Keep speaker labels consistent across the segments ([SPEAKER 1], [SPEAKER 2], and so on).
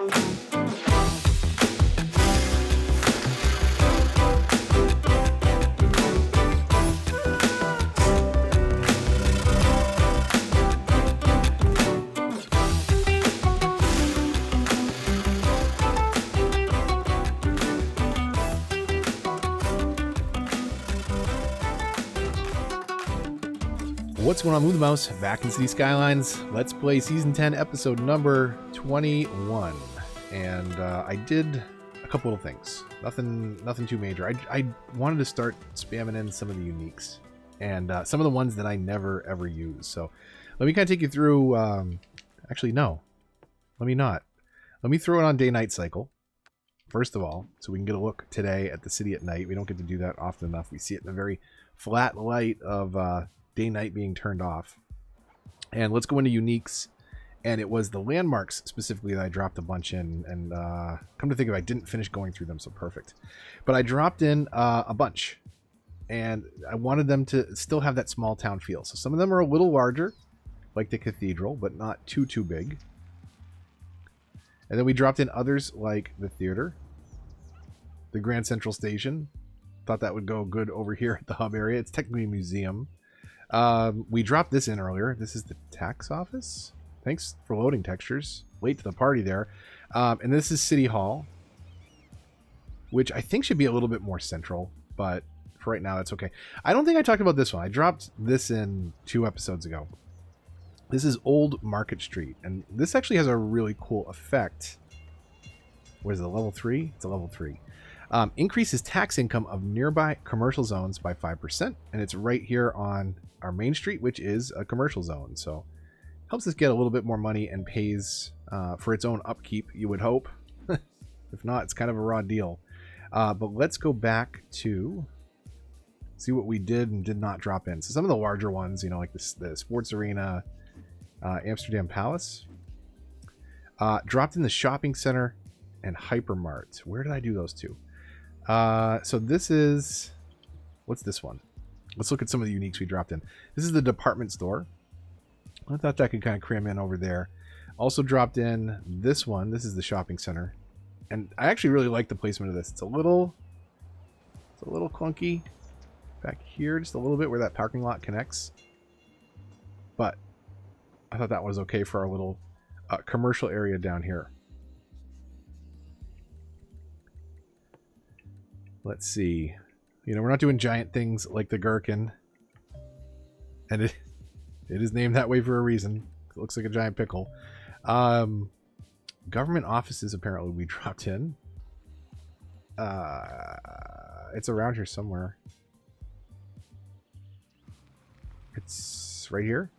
[SPEAKER 1] What's going on, Move the Mouse? Back in City Skylines. Let's play Season 10, Episode number 21. And I did a couple of things. Nothing too major. I wanted to start spamming in some of the uniques. And some of the ones that I never, ever use. So let me kind of take you through... actually, no. Let me not. Let me throw it on day-night cycle. First of all, so we can get a look today at the city at night. We don't get to do that often enough. We see it in the very flat light of... day-night being turned off. And let's go into uniques. And it was the landmarks specifically that I dropped a bunch in. And come to think of it, I didn't finish going through them, so perfect. But I dropped in a bunch. And I wanted them to still have that small town feel. So some of them are a little larger, like the cathedral, but not too big. And then we dropped in others like the theater, the Grand Central Station. Thought that would go good over here at the hub area. It's technically a museum. We dropped this in earlier. This is the tax office. Thanks for loading textures. Late to the party there. And this is City Hall, which I think should be a little bit more central, but for right now, it's okay. I don't think I talked about this one. I dropped this in 2 episodes ago. This is Old Market Street, and this actually has a really cool effect. What is it, level 3? It's a level 3. Increases tax income of nearby commercial zones by 5%, and it's right here on our main street, which is a commercial zone. So helps us get a little bit more money and pays for its own upkeep, you would hope. If not, it's kind of a raw deal. But let's go back to see what we did and did not drop in. So some of the larger ones, you know, like the sports arena, Amsterdam Palace, dropped in the shopping center and hypermart. Where did I do those two? So this is, what's this one? Let's look at some of the uniques we dropped in. This is the department store. I thought that could kind of cram in over there. Also dropped in this one. This is the shopping center. And I actually really like the placement of this. It's a little clunky back here, just a little bit where that parking lot connects. But I thought that was okay for our little commercial area down here. Let's see. You know, we're not doing giant things like the gherkin. And it is named that way for a reason. It looks like a giant pickle. Government offices, apparently, we dropped in. It's around here somewhere. It's right here?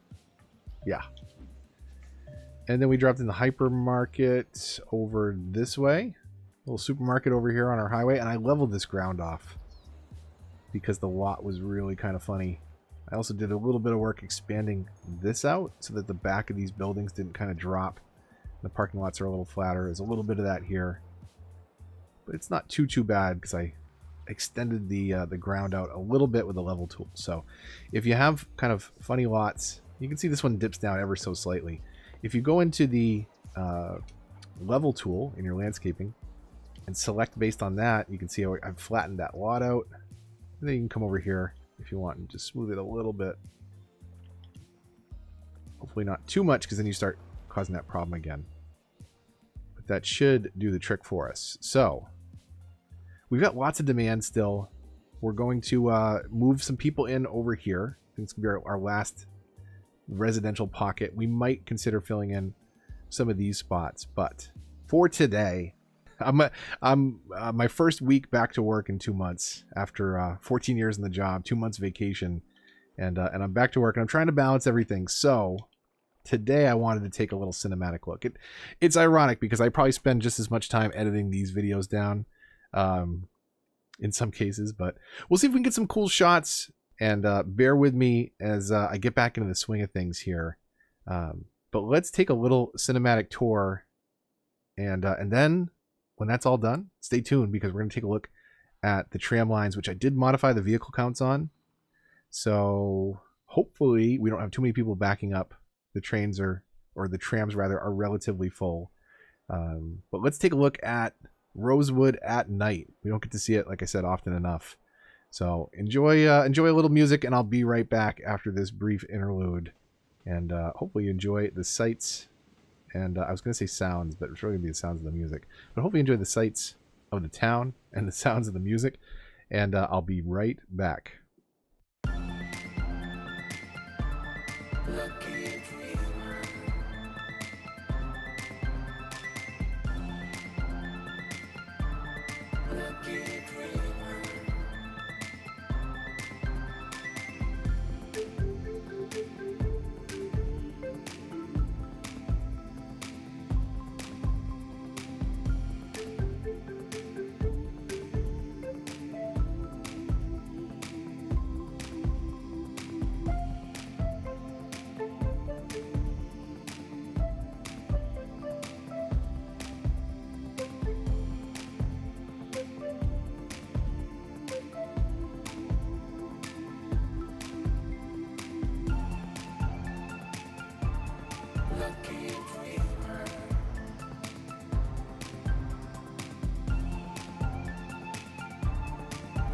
[SPEAKER 1] Yeah. And then we dropped in the hypermarket over this way. Little supermarket over here on our highway, and I leveled this ground off because the lot was really kind of funny. I also did a little bit of work expanding this out so that the back of these buildings didn't kind of drop. The parking lots are a little flatter. There's a little bit of that here, but it's not too bad because I extended the ground out a little bit with the level tool. So if you have kind of funny lots, you can see this one dips down ever so slightly. If you go into the level tool in your landscaping and select based on that, you can see how I've flattened that lot out. And then you can come over here if you want and just smooth it a little bit. Hopefully not too much, because then you start causing that problem again. But that should do the trick for us. So we've got lots of demand still. We're going to move some people in over here. I think it's going to be our last residential pocket. We might consider filling in some of these spots, but for today, I'm my first week back to work in 2 months after 14 years in the job, 2 months vacation, and I'm back to work, and I'm trying to balance everything. So today I wanted to take a little cinematic look. It's ironic because I probably spend just as much time editing these videos down in some cases, but we'll see if we can get some cool shots, and bear with me as I get back into the swing of things here. But let's take a little cinematic tour, and then when that's all done, stay tuned, because we're going to take a look at the tram lines, which I did modify the vehicle counts on. So hopefully we don't have too many people backing up. The trains or the trams rather, are relatively full. But let's take a look at Rosewood at night. We don't get to see it, like I said, often enough. So enjoy a little music, and I'll be right back after this brief interlude. And hopefully you enjoy the sights. And I was going to say sounds, but it's really going to be the sounds of the music. But hopefully you enjoy the sights of the town and the sounds of the music. And I'll be right back.
[SPEAKER 2] Lucky dreamer. Lucky dreamer. Lucky dreamer.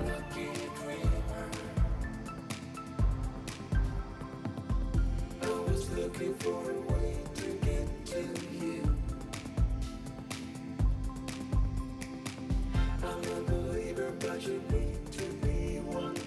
[SPEAKER 2] Lucky dreamer. I was looking for a way to get to you. I'm a believer, but you need to be one too.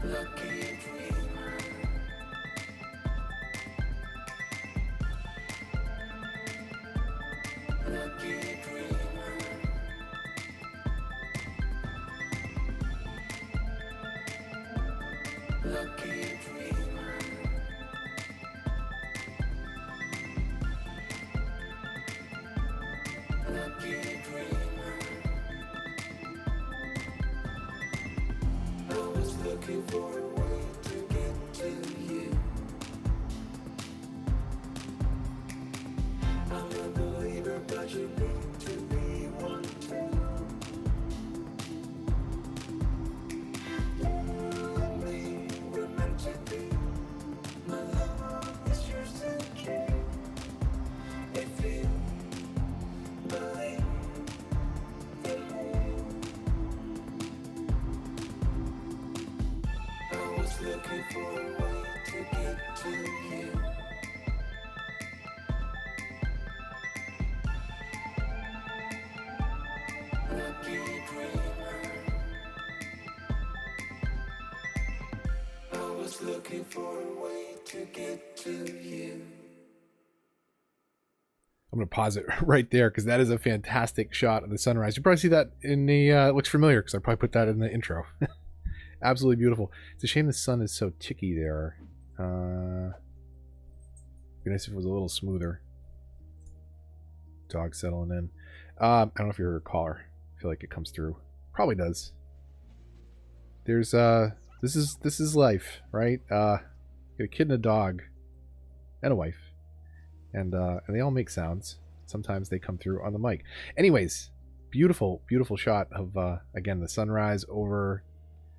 [SPEAKER 2] Lucky dreamer. Lucky dreamer. Lucky dreamer. Lucky dreamer. I was looking for a way to get to you. I'm a believer, but you need to be one too. You and me were meant to be. My love is yours to keep. If you believe in me. I was looking for a way to get to you. Lucky dreamer. I was looking for a way to get to you.
[SPEAKER 1] I'm going to pause it right there because that is a fantastic shot of the sunrise. You probably see that in the, it looks familiar because I probably put that in the intro. Absolutely beautiful. It's a shame the sun is so ticky there. Be nice if it was a little smoother. Dog settling in. I don't know if you heard a caller. I feel like it comes through. Probably does. There's this is life, right? Got a kid and a dog and a wife. And they all make sounds. Sometimes they come through on the mic. Anyways, beautiful, beautiful shot of again the sunrise over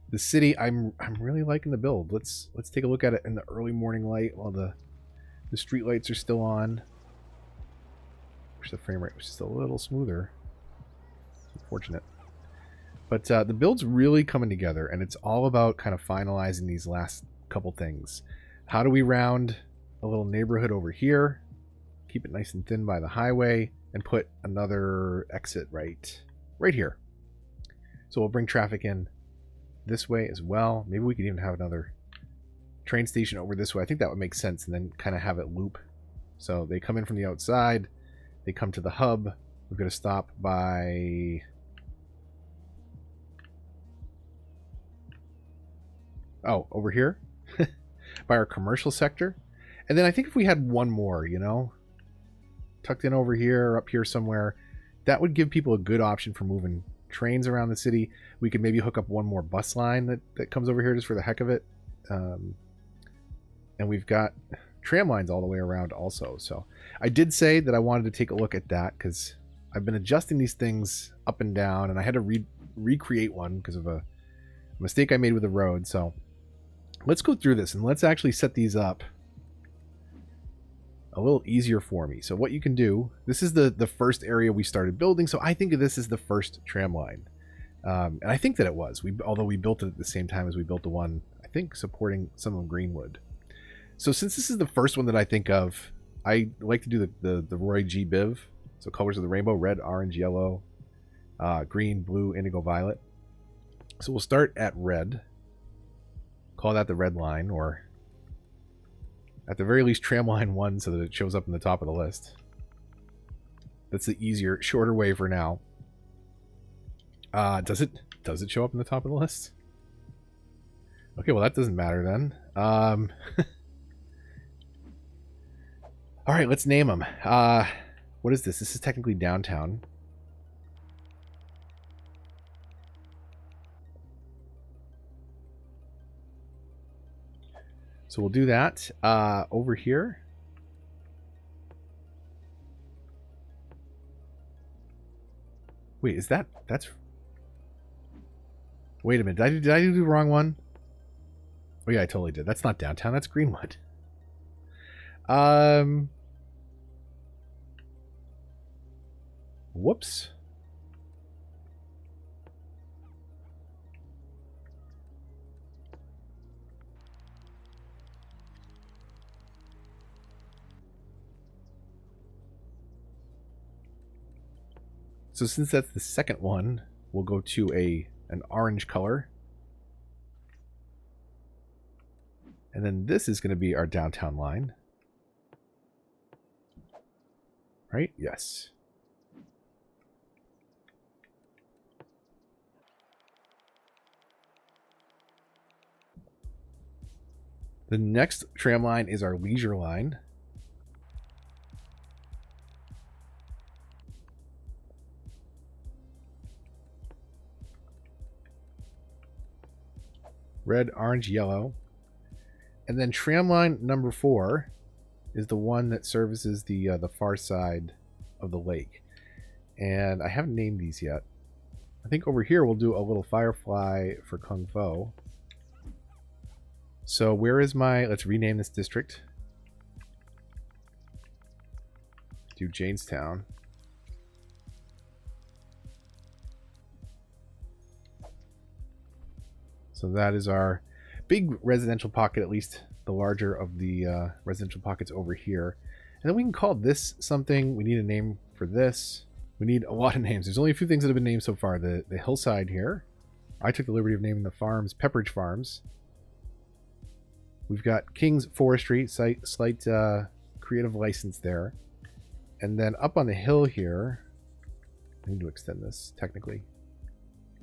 [SPEAKER 1] the city. I'm really liking the build. Let's take a look at it in the early morning light while the street lights are still on. Wish the frame rate was just a little smoother. Unfortunate. But the build's really coming together, and it's all about kind of finalizing these last couple things. How do we round a little neighborhood over here, keep it nice and thin by the highway, and put another exit right here. So we'll bring traffic in this way as well. Maybe we could even have another train station over this way. I think that would make sense, and then kind of have it loop. So they come in from the outside, they come to the hub. We're going to stop by... oh, over here? By our commercial sector. And then I think if we had one more, you know, tucked in over here or up here somewhere, that would give people a good option for moving trains around the city. We could maybe hook up one more bus line that comes over here just for the heck of it. And we've got tram lines all the way around also. So I did say that I wanted to take a look at that because I've been adjusting these things up and down, and I had to recreate one because of a mistake I made with the road. So let's go through this and let's actually set these up a little easier for me. So what you can do, this is the first area we started building. So I think of this as the first tram line. And I think that it was, although we built it at the same time as we built the one, I think, supporting some of Greenwood. So since this is the first one that I think of, I like to do the Roy G. Biv. So colors of the rainbow: red, orange, yellow, green, blue, indigo, violet. So we'll start at red. Call that the red line, or at the very least tram line 1 so that it shows up in the top of the list. That's the easier, shorter way for now. Does it show up in the top of the list? Okay, well that doesn't matter then. All right, let's name them. What is this? This is technically downtown. So we'll do that. Over here. Wait, is that's... Wait a minute. Did I do the wrong one? Oh yeah, I totally did. That's not downtown. That's Greenwood. Whoops. So since that's the second one, we'll go to an orange color. And then this is going to be our downtown line. Right? Yes. The next tram line is our leisure line. Red, orange, yellow. And then tram line number 4 is the one that services the far side of the lake. And I haven't named these yet. I think over here we'll do a little firefly for Kung Fu. So where is my... Let's rename this district. Do Janestown. So that is our big residential pocket, at least the larger of the residential pockets over here. And then we can call this something. We need a name for this. We need a lot of names. There's only a few things that have been named so far. The hillside here. I took the liberty of naming the farms Pepperidge Farms. We've got King's Forestry, slight creative license there. And then up on the hill here, I need to extend this technically.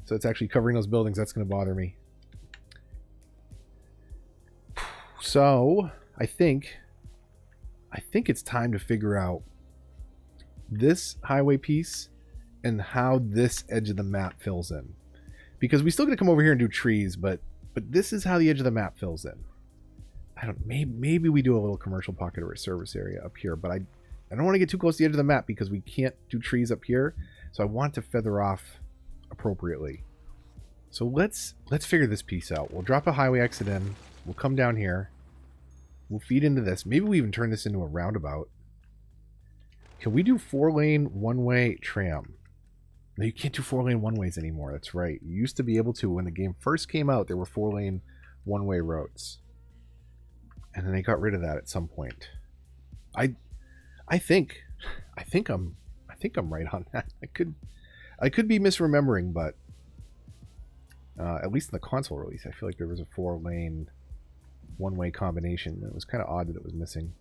[SPEAKER 1] So it's actually covering those buildings. That's going to bother me. So I think it's time to figure out this highway piece and how this edge of the map fills in. Because we still got to come over here and do trees, but this is how the edge of the map fills in. I don't, maybe we do a little commercial pocket or a service area up here, but I don't want to get too close to the edge of the map because we can't do trees up here. So I want to feather off appropriately. So let's figure this piece out. We'll drop a highway exit in. We'll come down here. We'll feed into this. Maybe we even turn this into a roundabout. Can we do 4-lane one-way tram? No, you can't do 4-lane one-ways anymore. That's right. You used to be able to. When the game first came out, there were 4-lane one-way roads. And then they got rid of that at some point. I think I'm right on that. I could be misremembering, but at least in the console release, I feel like there was a 4-lane one-way combination. It was kind of odd that it was missing.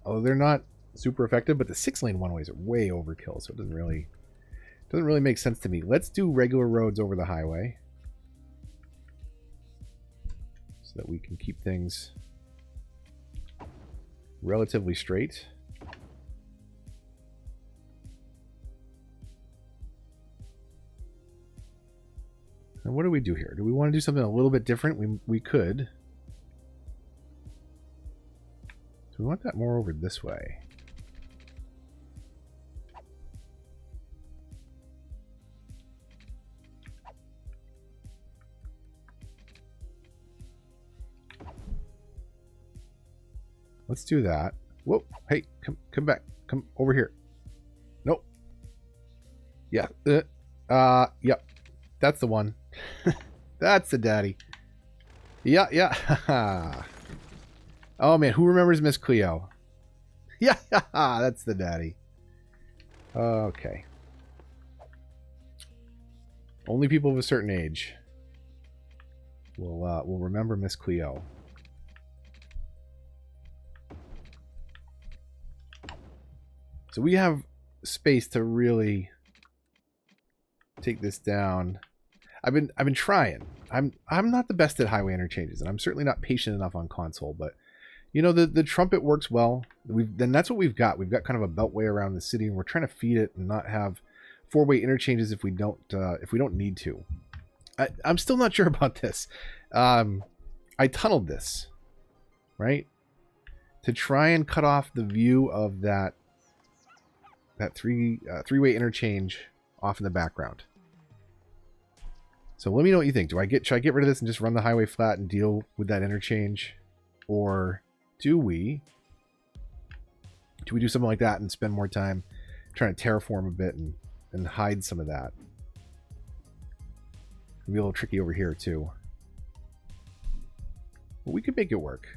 [SPEAKER 1] Although they're not super effective, but the 6-lane one-ways are way overkill, so it doesn't really make sense to me. Let's do regular roads over the highway so that we can keep things relatively straight. And what do we do here? Do we want to do something a little bit different? We could. We want that more over this way. Let's do that. Whoa, hey, come back. Come over here. Nope. Yeah. Yep. That's the one. That's the daddy. Yeah. Oh man, who remembers Miss Cleo? Yeah, that's the daddy. Okay. Only people of a certain age will remember Miss Cleo. So we have space to really take this down. I've been trying. I'm not the best at highway interchanges, and I'm certainly not patient enough on console, but you know, the trumpet works well. Then that's what we've got. We've got kind of a beltway around the city, and we're trying to feed it and not have four-way interchanges if we don't need to. I'm still not sure about this. I tunneled this, right, to try and cut off the view of that three-way interchange off in the background. So let me know what you think. Should I get rid of this and just run the highway flat and deal with that interchange, or do we do something like that and spend more time trying to terraform a bit and hide some of that? It'll be a little tricky over here too. But we could make it work.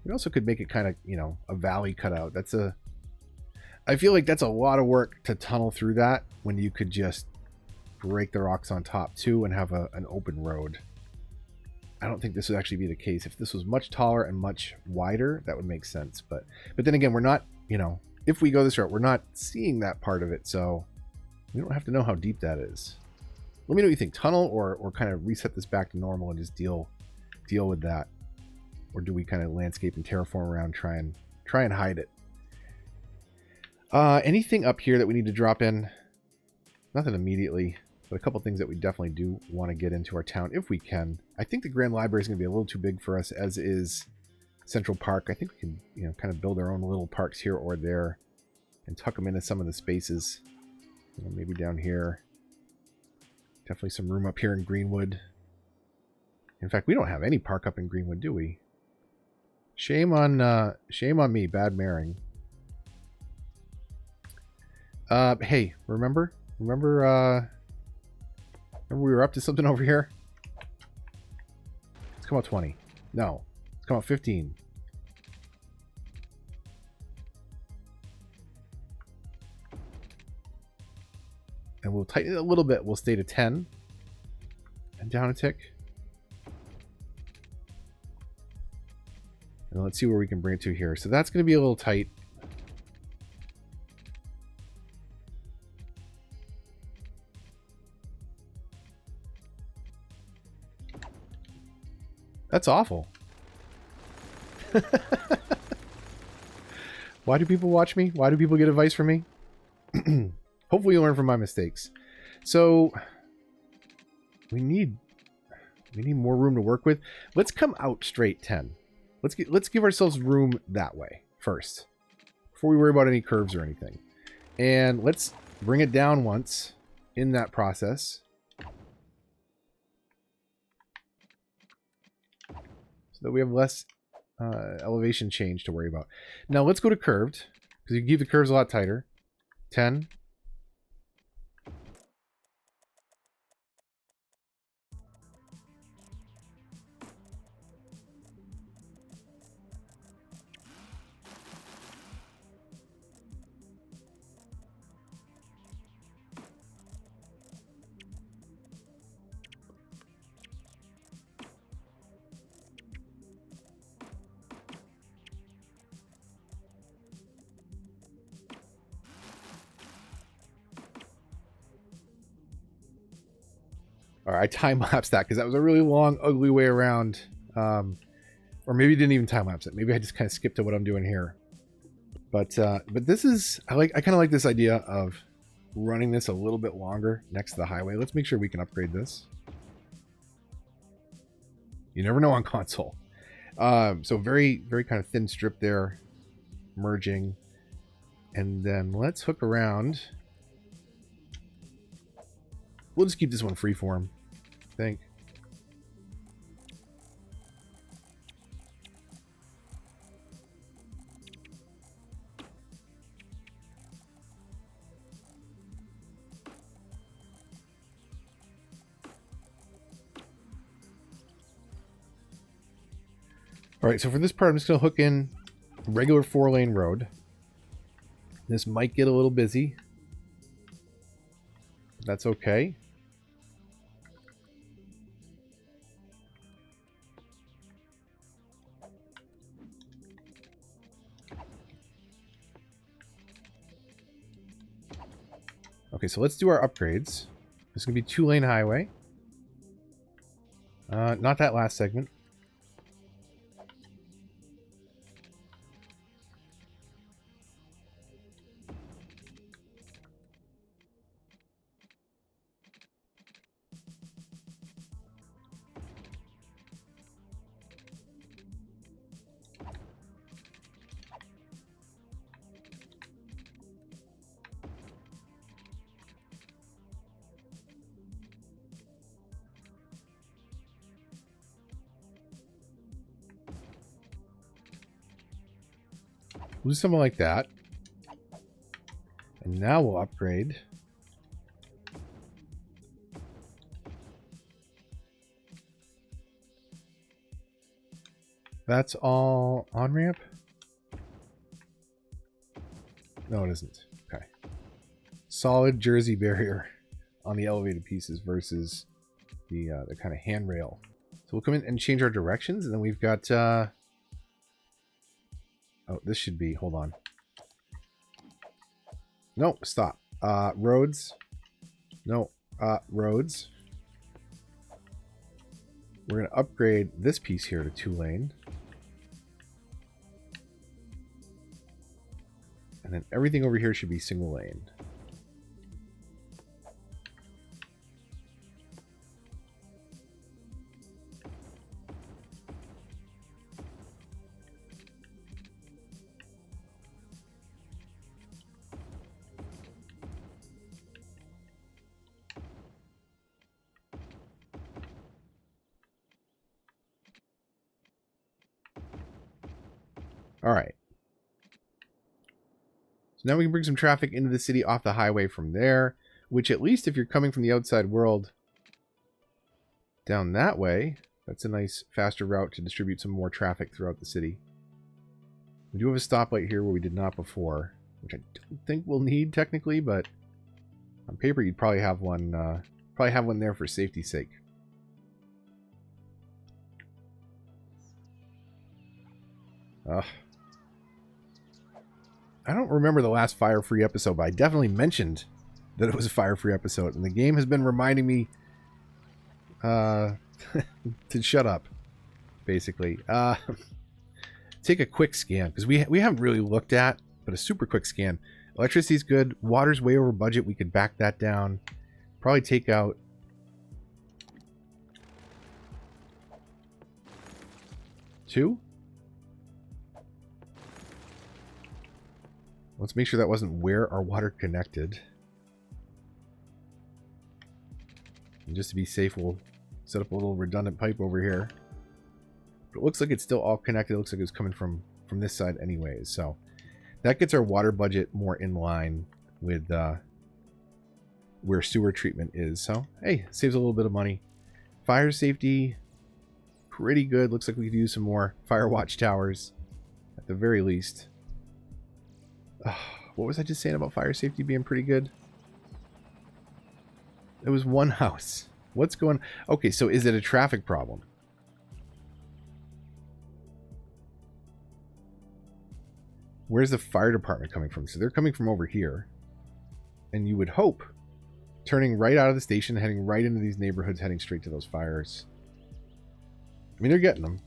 [SPEAKER 1] We also could make it kind of, you know, a valley cutout. I feel like that's a lot of work to tunnel through that when you could just break the rocks on top too and have an open road. I don't think this would actually be the case. If this was much taller and much wider, that would make sense. But then again, we're not, you know, if we go this route, we're not seeing that part of it, so we don't have to know how deep that is. Let me know what you think. Tunnel or kind of reset this back to normal and just deal with that, or do we kind of landscape and terraform around, try and hide it? Anything up here that we need to drop in? Nothing immediately. But a couple things that we definitely do want to get into our town if we can. I think the Grand Library is going to be a little too big for us, as is Central Park. I think we can, you know, kind of build our own little parks here or there and tuck them into some of the spaces. You know, maybe down here. Definitely some room up here in Greenwood. In fact, we don't have any park up in Greenwood, do we? Shame on me, bad marrying. Hey, remember we were up to something over here? Let's come out 20. No. Let's come out 15. And we'll tighten it a little bit. We'll stay to 10. And down a tick. And let's see where we can bring it to here. So that's going to be a little tight. That's awful. Why do people watch me? Why do people get advice from me? Hopefully you learn from my mistakes. So we need more room to work with. Let's come out straight 10. Let's give ourselves room that way first, before we worry about any curves or anything. And let's bring it down once in that process. So that we have less elevation change to worry about. Now let's go to curved, because you can keep the curves a lot tighter. 10. All right, I time-lapsed that because that was a really long, ugly way around. Or maybe didn't even time-lapse it. Maybe I just kind of skipped to what I'm doing here. But this is, I kind of like this idea of running this a little bit longer next to the highway. Let's make sure we can upgrade this. You never know on console. So very, very kind of thin strip there, merging. And then let's hook around. We'll just keep this one freeform, I think. All right, so for this part, I'm just going to hook in a regular 4-lane road. This might get a little busy. That's okay. Okay, so let's do our upgrades. This is going to be 2-lane highway. Not that last segment. We'll do something like that. And now we'll upgrade. That's all on-ramp? No, it isn't. Okay. Solid jersey barrier on the elevated pieces versus the kind of handrail. So we'll come in and change our directions, and then we've got... Oh, this should be... Hold on. No, stop. Roads. No, roads. We're going to upgrade this piece here to 2-lane. And then everything over here should be single lane. All right. So now we can bring some traffic into the city off the highway from there, which at least if you're coming from the outside world down that way, that's a nice faster route to distribute some more traffic throughout the city. We do have a stoplight here where we did not before, which I don't think we'll need technically, but on paper you'd probably have one there for safety's sake. I don't remember the last fire-free episode, but I definitely mentioned that it was a fire-free episode, and the game has been reminding me to shut up, basically. Take a quick scan, because we haven't really looked at, but a super quick scan. Electricity's good. Water's way over budget. We could back that down. Probably take out... two? Let's make sure that wasn't where our water connected. And just to be safe, we'll set up a little redundant pipe over here. But it looks like it's still all connected. It looks like it's coming from this side anyways. So that gets our water budget more in line with where sewer treatment is. So, hey, saves a little bit of money. Fire safety, pretty good. Looks like we could use some more fire watch towers at the very least. What was I just saying about fire safety being pretty good? It was one house. What's going... Okay, so is it a traffic problem? Where's the fire department coming from? So they're coming from over here. And you would hope, turning right out of the station, heading right into these neighborhoods, heading straight to those fires. I mean, they're getting them.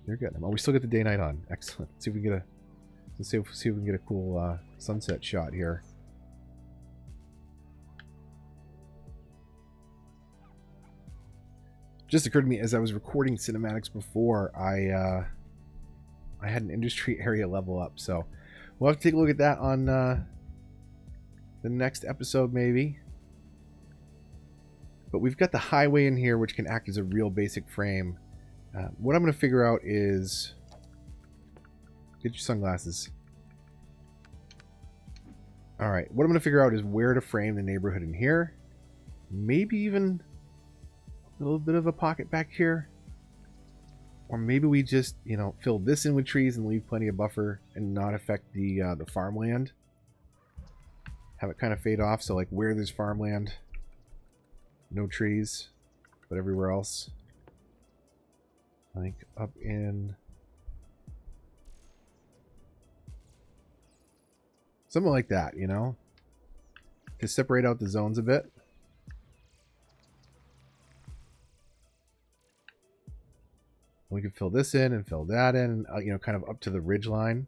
[SPEAKER 1] They're getting them. Oh, we still get the day-night on. Excellent. Let's see if we can get a... Let's see if we can get a cool sunset shot here. Just occurred to me as I was recording cinematics before, I had an industry area level up, so we'll have to take a look at that on the next episode maybe. But we've got the highway in here, which can act as a real basic frame. What I'm going to figure out is... Get your sunglasses. Alright, what I'm going to figure out is where to frame the neighborhood in here. Maybe even a little bit of a pocket back here. Or maybe we just, you know, fill this in with trees and leave plenty of buffer and not affect the farmland. Have it kind of fade off, so like where there's farmland, no trees, but everywhere else. Like up in... something like that, you know? To separate out the zones a bit. We could fill this in and fill that in, you know, kind of up to the ridge line.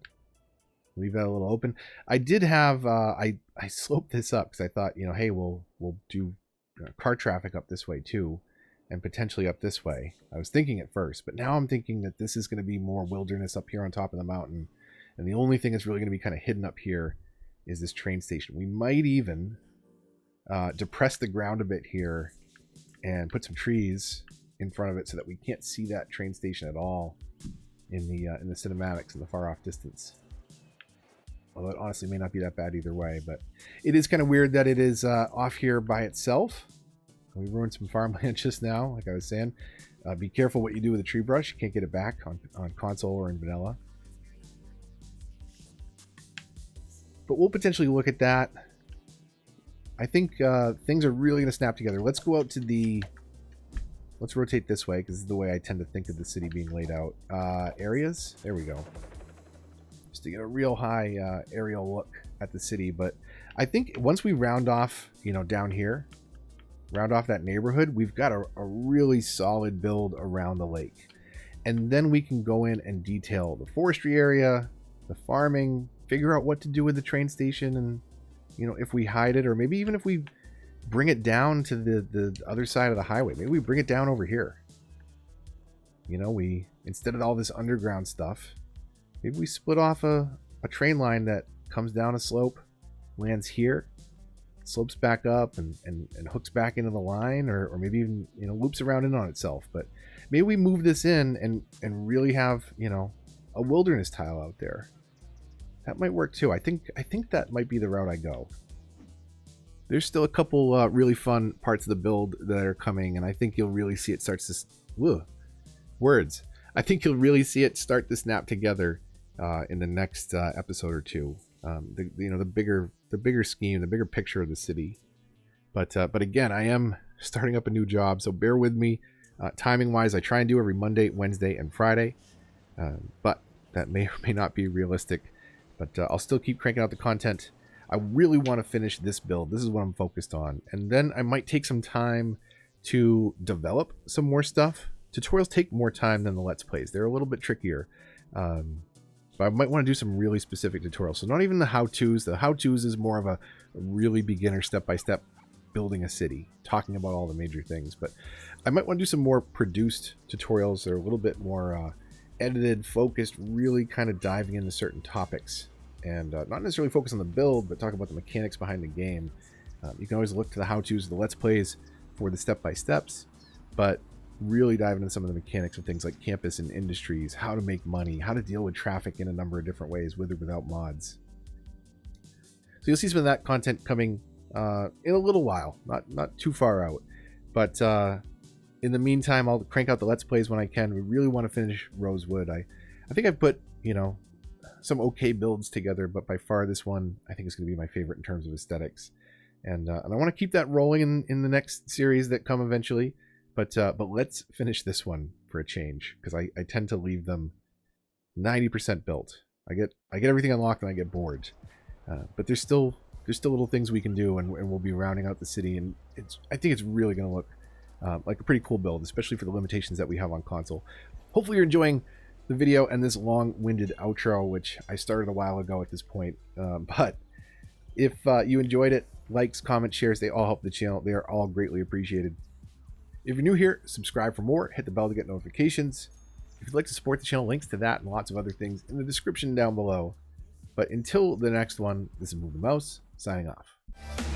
[SPEAKER 1] Leave that a little open. I did have, I sloped this up because I thought, you know, hey, we'll do car traffic up this way too, and potentially up this way. I was thinking at first, but now I'm thinking that this is going to be more wilderness up here on top of the mountain. And the only thing that's really going to be kind of hidden up here is this train station. We might even depress the ground a bit here and put some trees in front of it so that we can't see that train station at all in the cinematics in the far off distance. Although it honestly may not be that bad either way, but it is kind of weird that it is off here by itself. We ruined some farmland just now, like I was saying. Be careful what you do with a tree brush. You can't get it back on console or in vanilla. But we'll potentially look at that. I think things are really going to snap together. Let's go out to the... Let's rotate this way, because this is the way I tend to think of the city being laid out. Areas? There we go. Just to get a real high aerial look at the city. But I think once we round off, you know, down here, round off that neighborhood, we've got a really solid build around the lake. And then we can go in and detail the forestry area, the farming, figure out what to do with the train station, and, you know, if we hide it, or maybe even if we bring it down to the other side of the highway. Maybe we bring it down over here. You know, we, instead of all this underground stuff, maybe we split off a train line that comes down a slope, lands here, slopes back up and hooks back into the line, or maybe even, you know, loops around in on itself. But maybe we move this in and really have, you know, a wilderness tile out there. That might work too. I think that might be the route I go. There's still a couple really fun parts of the build that are coming, and I think you'll really see it starts to... words. I think you'll really see it start to snap together in the next episode or two. The bigger scheme, the bigger picture of the city. But again, I am starting up a new job, so bear with me. Timing-wise, I try and do every Monday, Wednesday, and Friday, but that may or may not be realistic. But I'll still keep cranking out the content. I really want to finish this build. This is what I'm focused on. And then I might take some time to develop some more stuff. Tutorials take more time than the Let's Plays. They're a little bit trickier. But I might want to do some really specific tutorials. So not even the how-tos. The how-tos is more of a really beginner step-by-step building a city, talking about all the major things. But I might want to do some more produced tutorials that are a little bit more edited, focused, really kind of diving into certain topics. And not necessarily focus on the build, but talk about the mechanics behind the game. You can always look to the how-tos, the Let's Plays for the step-by-steps, but really dive into some of the mechanics of things like campus and industries, how to make money, how to deal with traffic in a number of different ways, with or without mods. So you'll see some of that content coming in a little while, not too far out. But in the meantime, I'll crank out the Let's Plays when I can. We really want to finish Rosewood. I think I've put, you know, some okay builds together, but by far this one I think is going to be my favorite in terms of aesthetics, and I want to keep that rolling in the next series that come eventually, but let's finish this one for a change, because I tend to leave them 90% built. I get everything unlocked and I get bored, but there's still little things we can do, and we'll be rounding out the city, and I think it's really going to look like a pretty cool build, especially for the limitations that we have on console. Hopefully you're enjoying the video and this long-winded outro, which I started a while ago at this point. But if you enjoyed it, likes, comments, shares, they all help the channel. They are all greatly appreciated. If you're new here, subscribe for more, hit the bell to get notifications. If you'd like to support the channel, links to that and lots of other things in the description down below. But until the next one, this is Move the Mouse, signing off.